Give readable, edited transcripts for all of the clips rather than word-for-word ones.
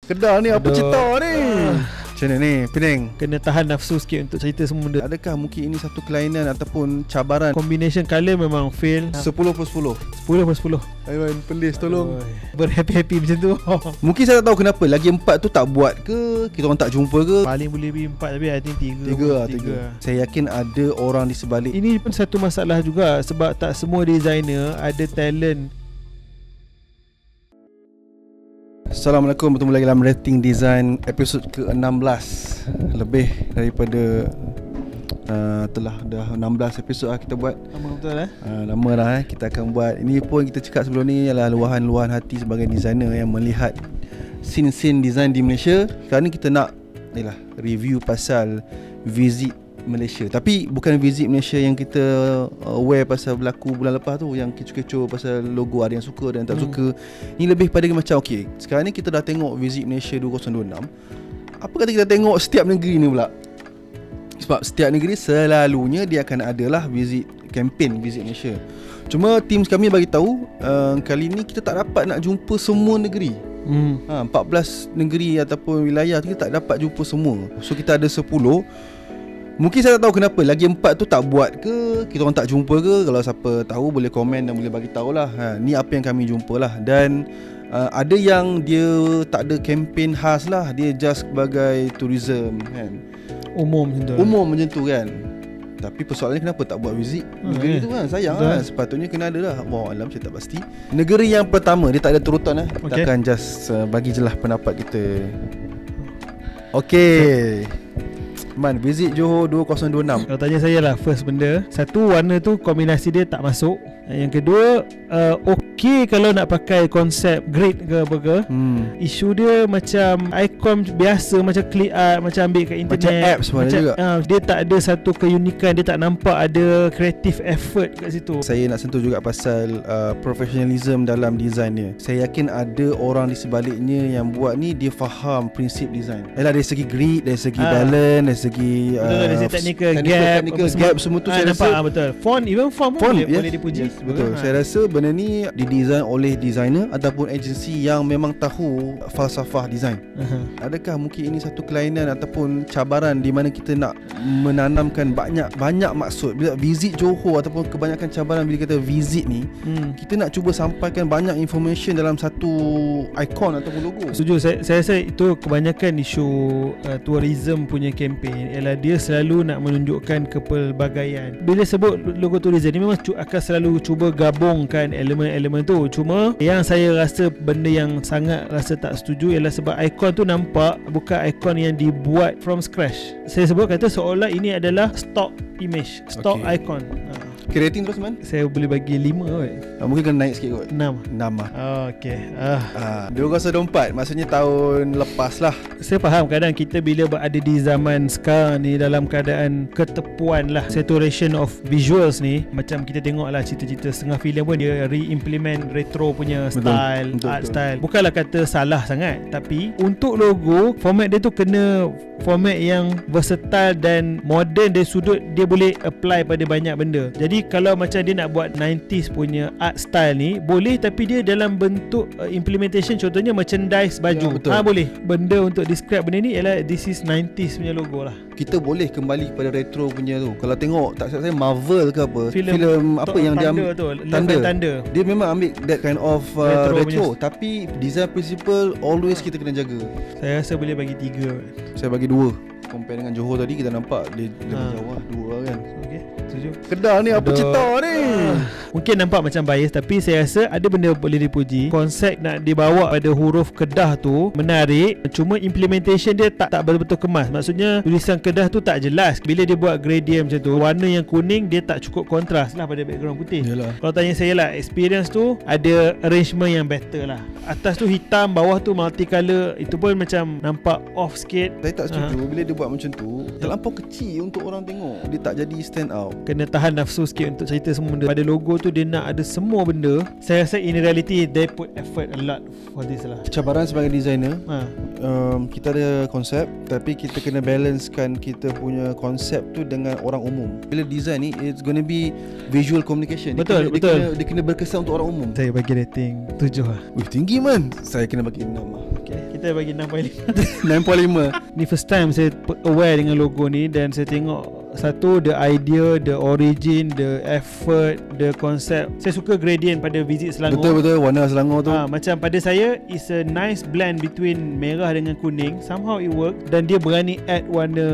Kedah ni apa cerita ni? Macam mana ni Pening? Kena tahan nafsu sikit untuk cerita semua benda. Adakah mungkin ini satu kelainan ataupun cabaran? Combination colour memang fail. 10 per 10. 10/10. Aiwan, please tolong. Berhappy-happy macam tu. Mungkin saya tak tahu kenapa lagi 4 tu tak buat ke, kita orang tak jumpa ke. Paling boleh beri 4 tapi I think 3. Saya yakin ada orang di sebalik. Ini pun satu masalah juga sebab tak semua designer ada talent. Assalamualaikum, bertemu lagi dalam Rating Design episod ke-16. Lebih daripada dah 16 episod kita buat. Lama betul lama dah kita akan buat. Ini pun kita cakap sebelum ni ialah luahan-luahan hati sebagai designer yang melihat scene-scene design di Malaysia. Sekarang ni kita nak review pasal visit Malaysia. Tapi bukan visit Malaysia yang kita aware pasal berlaku bulan lepas tu, yang kecoh-kecoh pasal logo, ada yang suka, ada yang tak suka. Ini lebih pada macam okay, sekarang ni kita dah tengok visit Malaysia 2026. Apa kata kita tengok setiap negeri ni pula? Sebab setiap negeri selalunya dia akan adalah campaign visit Malaysia. Cuma tim kami bagi tahu kali ni kita tak dapat nak jumpa semua negeri. 14 negeri ataupun wilayah tu kita tak dapat jumpa semua. So kita ada 10. Mungkin saya tak tahu kenapa lagi 4 tu tak buat ke, kita orang tak jumpa ke. Kalau siapa tahu boleh komen dan boleh bagi tahulah. Ni apa yang kami jumpa lah. Dan ada yang dia tak ada kempen khas lah, dia just sebagai tourism kan. Umum macam tu kan. Tapi persoalannya kenapa tak buat visit negeri tu kan. Sayang kan. Sepatutnya kena ada lah. Alam saya tak pasti. Negeri yang pertama, dia tak ada turutan Kita akan just bagi je lah pendapat kita. Okay, visit Johor 2026. Kalau tanya saya lah, first benda, satu, warna tu kombinasi dia tak masuk. Yang kedua, okey kalau nak pakai konsep grid ke apa ke. Isu dia macam ikon biasa, macam click art, macam ambil kat internet, macam apps pun juga. Dia tak ada satu keunikan, dia tak nampak ada creative effort kat situ. Saya nak sentuh juga pasal professionalism dalam design dia. Saya yakin ada orang di sebaliknya yang buat ni, dia faham prinsip design. Dari segi grid, dari segi balance, dari segi dari segi technical gap semua tu saya nampak, rasa betul. Font pun boleh dipuji. Betul. Saya rasa benda ni didesign oleh designer ataupun agensi yang memang tahu falsafah design. Adakah mungkin ini satu kelainan ataupun cabaran di mana kita nak menanamkan banyak maksud. Bila visit Johor ataupun kebanyakan cabaran bila kita visit ni, kita nak cuba sampaikan banyak information dalam satu ikon ataupun logo. Setuju. Saya rasa itu kebanyakan isu tourism punya kempen ialah dia selalu nak menunjukkan kepelbagaian. Bila sebut logo tourism ni memang akan selalu cuba gabungkan elemen-elemen tu. Cuma yang saya rasa benda yang sangat rasa tak setuju ialah sebab ikon tu nampak bukan ikon yang dibuat from scratch. Saya sebut kata seolah ini adalah stock image, stock icon. Rating terus man? Saya boleh bagi 5 kot. Mungkin kena naik sikit kot. 6 lah. Okay. 2024 maksudnya tahun lepas lah. Saya faham kadang kita bila berada di zaman sekarang ni dalam keadaan ketepuan lah, saturation of visuals ni, macam kita tengok lah cerita-cerita setengah filem pun dia re-implement retro punya style, art style. Bukanlah kata salah sangat, tapi untuk logo, format dia tu kena format yang versatile dan modern dari sudut dia boleh apply pada banyak benda. Jadi kalau macam dia nak buat 90s punya art style ni boleh, tapi dia dalam bentuk implementation, contohnya merchandise baju, boleh. Benda untuk describe benda ni ialah this is 90s punya logo lah. Kita boleh kembali kepada retro punya tu. Kalau tengok, tak silap saya Marvel ke apa, filem apa yang dia ambil Thunder, dia memang ambil that kind of retro tapi design principle always kita kena jaga. Saya rasa boleh bagi 3. Saya bagi 2. Compare dengan Johor tadi, kita nampak dia lebih jauh lah, 2 kan. Okay, setuju. Kedah ni apa cerita ni? Mungkin nampak macam bias, tapi saya rasa ada benda boleh dipuji. Konsep nak dibawa pada huruf Kedah tu menarik, cuma implementation dia tak betul-betul kemas. Maksudnya tulisan Kedah tu tak jelas. Bila dia buat gradient macam tu, warna yang kuning dia tak cukup kontras lah pada background putih. Kalau tanya saya lah, experience tu ada arrangement yang better lah. Atas tu hitam, bawah tu multicolor, itu pun macam nampak off sikit. Saya tak setuju bila dia buat macam tu, terlampau kecil untuk orang tengok. Dia tak jadi stand out. Kena tahan nafsu sikit untuk cerita semua benda. Pada logo tu dia nak ada semua benda. Saya rasa in reality they put effort a lot for this lah. Cabaran sebagai designer, kita ada konsep, tapi kita kena balancekan kita punya konsep tu dengan orang umum. Bila design ni, it's gonna be visual communication. Betul. Dia kena berkesan untuk orang umum. Saya bagi rating 7 lah. Tinggi man. Saya kena bagi 6 lah. Okay, kita bagi 6.5. 9.5. Ni first time saya aware dengan logo ni, dan saya tengok satu, the idea, the origin, the effort, the concept. Saya suka gradient pada Visit Selangor. Betul warna Selangor tu. Macam pada saya, it's a nice blend between merah dengan kuning. Somehow it work. Dan dia berani add warna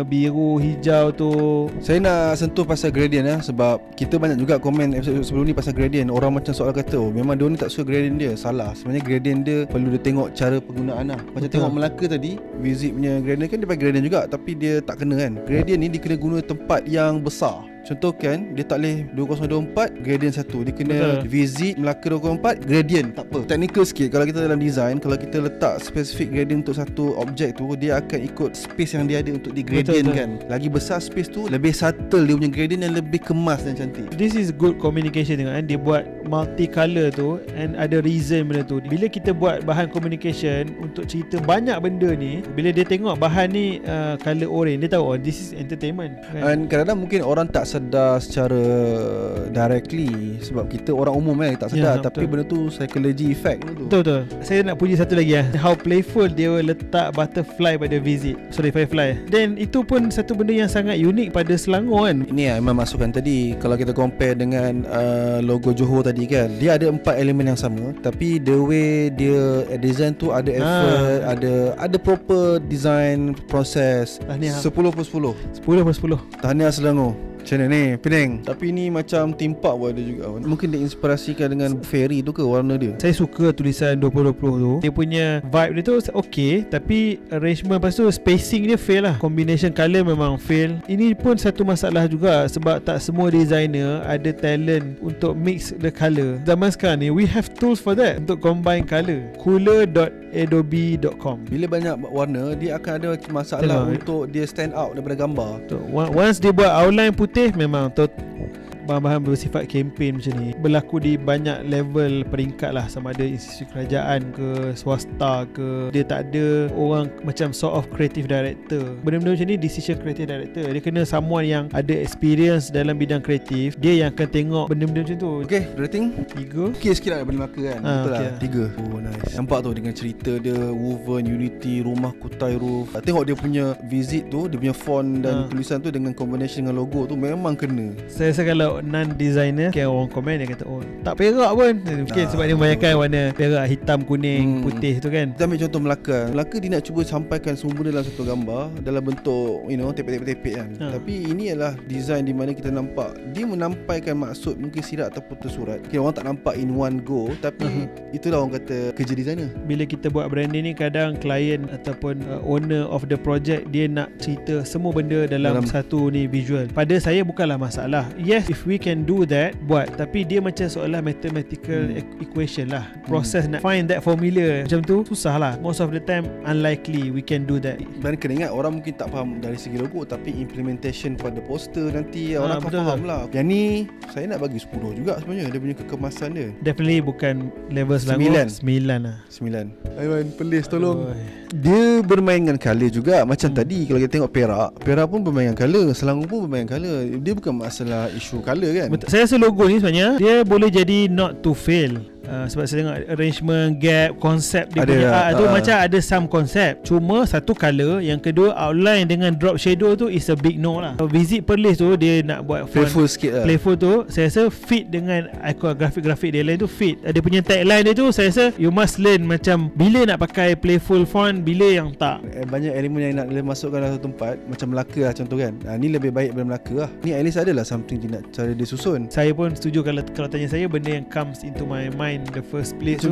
biru, hijau tu. Saya nak sentuh pasal gradient sebab kita banyak juga komen episode sebelum ni pasal gradient. Orang macam soal kata, memang dia ni tak suka gradient dia. Salah. Sebenarnya gradient dia perlu dia tengok cara penggunaan lah. Macam tengok Melaka tadi, Visit punya gradient kan dia pakai gradient juga, tapi dia tak kena kan. Gradient ni dia kena guna tempat yang besar. Contoh kan, dia tak boleh 2024 gradient 1. Dia kena Visit Melaka 2024 gradient. Tak apa, technical sikit. Kalau kita dalam design, kalau kita letak specific gradient untuk satu objek tu, dia akan ikut space yang dia ada untuk di gradient kan. Lagi besar space tu, lebih subtle dia punya gradient, yang lebih kemas dan cantik. This is good communication tengok kan. Dia buat multicolor tu, and ada reason benda tu. Bila kita buat bahan communication untuk cerita banyak benda ni, bila dia tengok bahan ni color orange, dia tahu this is entertainment kan? Dan kadang-kadang mungkin orang tak sedar secara directly, sebab kita orang umum tak sedar, tapi betul. benda tu psychology effect tu. Betul. Saya nak puji satu lagi how playful dia letak butterfly pada Visit. Sorry, firefly. Dan itu pun satu benda yang sangat unik pada Selangor kan. Ini memang masukan tadi. Kalau kita compare dengan logo Johor tadi kan, dia ada 4 elemen yang sama, tapi the way dia design tu ada effort, ada proper design proses. 10/10. 10/10. Tahniah Selangor. Macam mana ni Penang? Tapi ni macam theme park pun ada juga. Mungkin dia inspirasikan dengan ferry tu ke warna dia. Saya suka tulisan 2020 tu. Dia punya vibe dia tu okay, tapi arrangement lepas tu spacing dia fail lah. Combination colour memang fail. Ini pun satu masalah juga, sebab tak semua designer ada talent untuk mix the colour. Zaman sekarang ni we have tools for that, untuk combine colour. Cooler.adobe.com. Bila banyak warna, dia akan ada masalah untuk dia stand out daripada gambar. Once dia buat outline putih, memang bahan-bahan bersifat kempen macam ni berlaku di banyak level peringkat lah, sama ada institusi kerajaan ke swasta ke. Dia tak ada orang macam sort of creative director. Benda-benda macam ni decision creative director. Dia kena someone yang ada experience dalam bidang kreatif. Dia yang akan tengok benda-benda macam tu. Okay, rating 3. Okay sikit lah daripada Melaka kan. Betul lah 3. Oh nice. Nampak tu dengan cerita dia, woven, unity, rumah kutai roof. Tengok dia punya Visit tu, dia punya font dan tulisan tu dengan combination dengan logo tu memang kena. Saya rasa kalau non-designer, orang komen dia kata tak perak pun. Mungkin sebab dia membayangkan warna perak, hitam, kuning, putih tu kan. Kita ambil contoh Melaka. Melaka dia nak cuba sampaikan semua benda dalam satu gambar, dalam bentuk tepek-tepek kan. Tapi ini adalah design di mana kita nampak dia menampaikan maksud, mungkin sirat ataupun tersurat. Orang tak nampak in one go, tapi itulah orang kata kerja designer. Bila kita buat branding ni, kadang klien ataupun owner of the project, dia nak cerita semua benda dalam satu ni visual. Pada saya bukanlah masalah. Yes, if we can do that, buat. Tapi dia macam seolah mathematical equation lah. Proses nak find that formula macam tu susah lah. Most of the time unlikely we can do that. Dan kena ingat, orang mungkin tak faham dari segi logo, tapi implementation pada poster nanti orang akan faham lah. Yang ni saya nak bagi 10 juga sebenarnya. Dia punya kekemasan dia definitely bukan level Selangor. 9 lah. 9. Aiman, please tolong. Dia bermain dengan colour juga. Macam tadi kalau kita tengok Perak pun bermain dengan colour, Selangor pun bermain dengan colour. Dia bukan masalah isu colour kan. Saya rasa logo ni sebenarnya dia boleh jadi not to fail. Sebab saya tengok arrangement, gap, konsep dia punya tu macam ada some konsep. Cuma satu colour, yang kedua outline dengan drop shadow tu is a big no lah. Visit Perlis tu dia nak buat playful sikit lah. Playful tu saya rasa fit dengan grafik-grafik dia lain tu fit. Dia punya tagline dia tu saya rasa you must learn macam bila nak pakai playful font, bila yang tak. Banyak elemen yang nak masukkan dalam satu tempat. Macam Melaka lah contoh kan. Ni lebih baik daripada Melaka lah. Ni at least adalah something dia nak cara dia susun. Saya pun setuju kalau tanya saya, benda yang comes into my mind the first place tu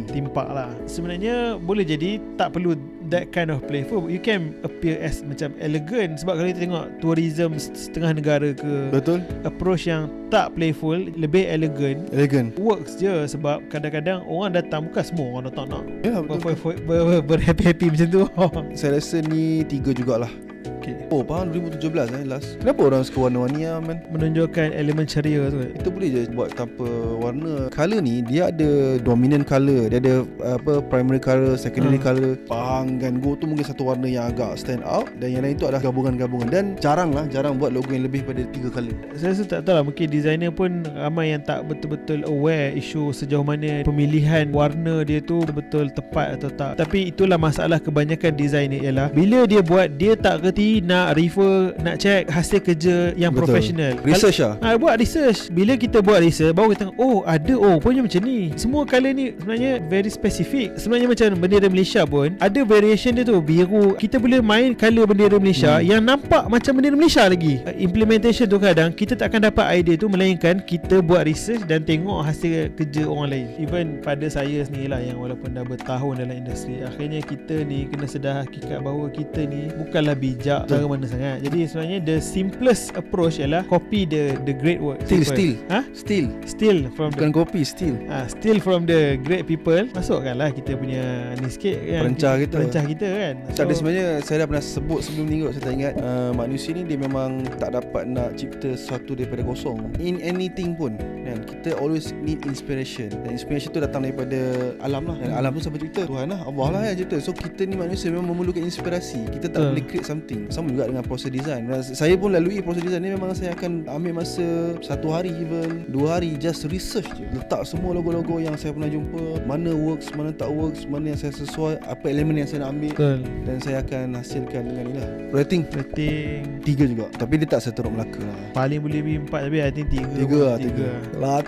timpak lah. Sebenarnya boleh jadi tak perlu that kind of playful. You can appear as macam elegant. Sebab kalau kita tengok tourism setengah negara ke, betul, approach yang tak playful, lebih elegant works je. Sebab kadang-kadang orang datang, bukan semua orang datang nak berhappy-happy macam tu. Saya rasa ni 3 jugalah. Okay. Oh faham 2017 last. Kenapa orang suka warna-warni man? Menunjukkan elemen ceria tu. Kita boleh je buat tanpa warna. Color ni dia ada dominant color, dia ada primary color, secondary color. Bang kan Go tu mungkin satu warna yang agak stand out, dan yang lain tu adalah gabungan-gabungan. Dan jarang buat logo yang lebih pada 3 color. Saya rasa tak tahu lah, mungkin designer pun ramai yang tak betul-betul aware isu sejauh mana pemilihan warna dia tu betul-betul tepat atau tak. Tapi itulah masalah kebanyakan designer, ialah bila dia buat, dia tak kerti nak refer, nak check hasil kerja yang profesional. Research lah. Buat research. Bila kita buat research, baru kita tengok punya macam ni. Semua colour ni sebenarnya very specific. Sebenarnya macam bendera Malaysia pun ada variation dia tu. Biru, kita boleh main colour bendera Malaysia yang nampak macam bendera Malaysia lagi. Implementation tu kadang kita tak akan dapat idea tu melainkan kita buat research dan tengok hasil kerja orang lain. Even pada saya sendiri lah, yang walaupun dah bertahun dalam industri, akhirnya kita ni kena sedar hakikat bahawa kita ni bukanlah bijak cara mana sangat. Jadi sebenarnya the simplest approach ialah copy the great work. Steal from bukan copy, steal from the great people. Masukkanlah kita punya ni sikit kan, perencah kita kan. Tak ada, sebenarnya saya dah pernah sebut sebelum ni kot, saya tak ingat. Manusia ni dia memang tak dapat nak cipta sesuatu daripada kosong. In anything pun kan, kita always need inspiration. Dan inspiration tu datang daripada alam lah. Dan alam tu siapa cipta? Tuhan lah, Allah lah yang cipta. So kita ni manusia memang memerlukan inspirasi. Kita tak boleh create something. Sama juga dengan proses design. Saya pun lalui proses design ni, memang saya akan ambil masa 1 hari, even 2 hari, just research je. Letak semua logo-logo yang saya pernah jumpa, mana works, mana tak works, mana yang saya sesuai, apa elemen yang saya nak ambil. Dan saya akan hasilkan dengan ni lah. Rating 3 juga. Tapi dia tak seteruk Melaka lah. Paling boleh beri 4, tapi I think 3 lah.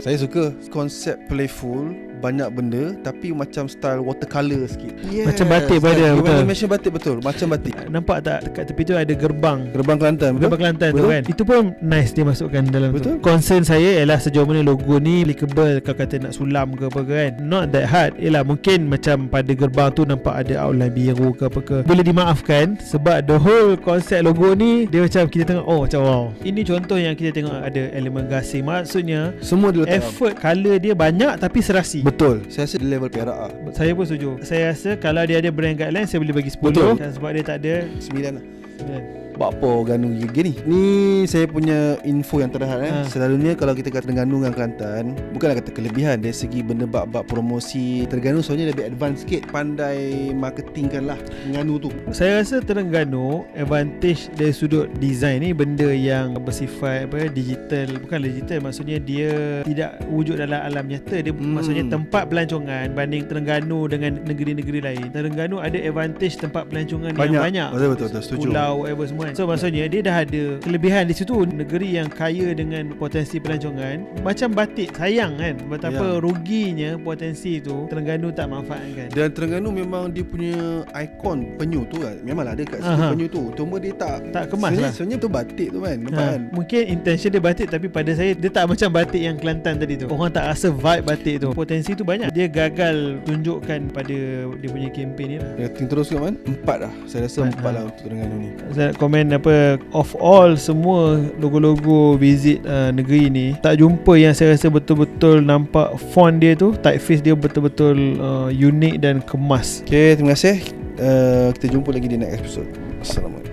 Saya suka konsep playful, banyak benda tapi macam style watercolor sikit. Macam batik pada betul. Mention batik betul, macam batik. Nampak tak dekat tepi tu ada gerbang Kelantan, betul? Gerbang Kelantan tu kan. Itu pun nice dia masukkan dalam betul? Tu. Concern saya ialah sejauh mana logo ni applicable kalau kata nak sulam ke apa kan. Not that hard. Ialah mungkin macam pada gerbang tu nampak ada outline biru ke apa ke, boleh dimaafkan sebab the whole konsep logo ni dia macam kita tengok macam wow. Ini contoh yang kita tengok ada elemen gasing. Maksudnya semua dia letak effort color dia banyak tapi serasi. Betul. Saya rasa dia level perak lah. Saya pun setuju. Saya rasa kalau dia ada brand guideline, saya boleh bagi 10. Betul. Dan sebab dia tak ada, 9 lah. Apa Terengganu gini. Ni saya punya info yang terhad Selalunya kalau kita kata Terengganu dengan Kelantan, bukanlah kata kelebihan dari segi benda bab Promosi. Terengganu soalnya lebih advance sikit, pandai marketingkan lah Terengganu tu. Saya rasa Terengganu advantage dari sudut design ni, benda yang bersifat digital. Bukanlah digital, maksudnya dia tidak wujud dalam alam nyata. Dia maksudnya tempat pelancongan. Banding Terengganu dengan negeri-negeri lain, Terengganu ada advantage tempat pelancongan yang banyak. Betul, setuju. Pulau whatever semua. So maksudnya dia dah ada kelebihan di situ. Negeri yang kaya dengan potensi pelancongan. Macam batik, sayang kan betapa ruginya potensi itu Terengganu tak manfaatkan. Dan Terengganu memang dia punya ikon penyu tu kan, memanglah ada kat situ penyu tu, cuma dia tak kemas lah. Sebenarnya tu batik tu kan, kan? Mungkin intention dia batik, tapi pada saya dia tak macam batik yang Kelantan tadi tu. Orang tak rasa vibe batik tu. Potensi tu banyak. Dia gagal tunjukkan pada dia punya kempen ni lah. Rating terus ke man? 4 lah. Saya rasa 4 lah untuk Terengganu ni. Saya komen of all semua logo-logo visit negeri ni, tak jumpa yang saya rasa betul-betul nampak font dia tu, typeface dia betul-betul unik dan kemas. Okay, terima kasih. Kita jumpa lagi di next episode. Assalamualaikum.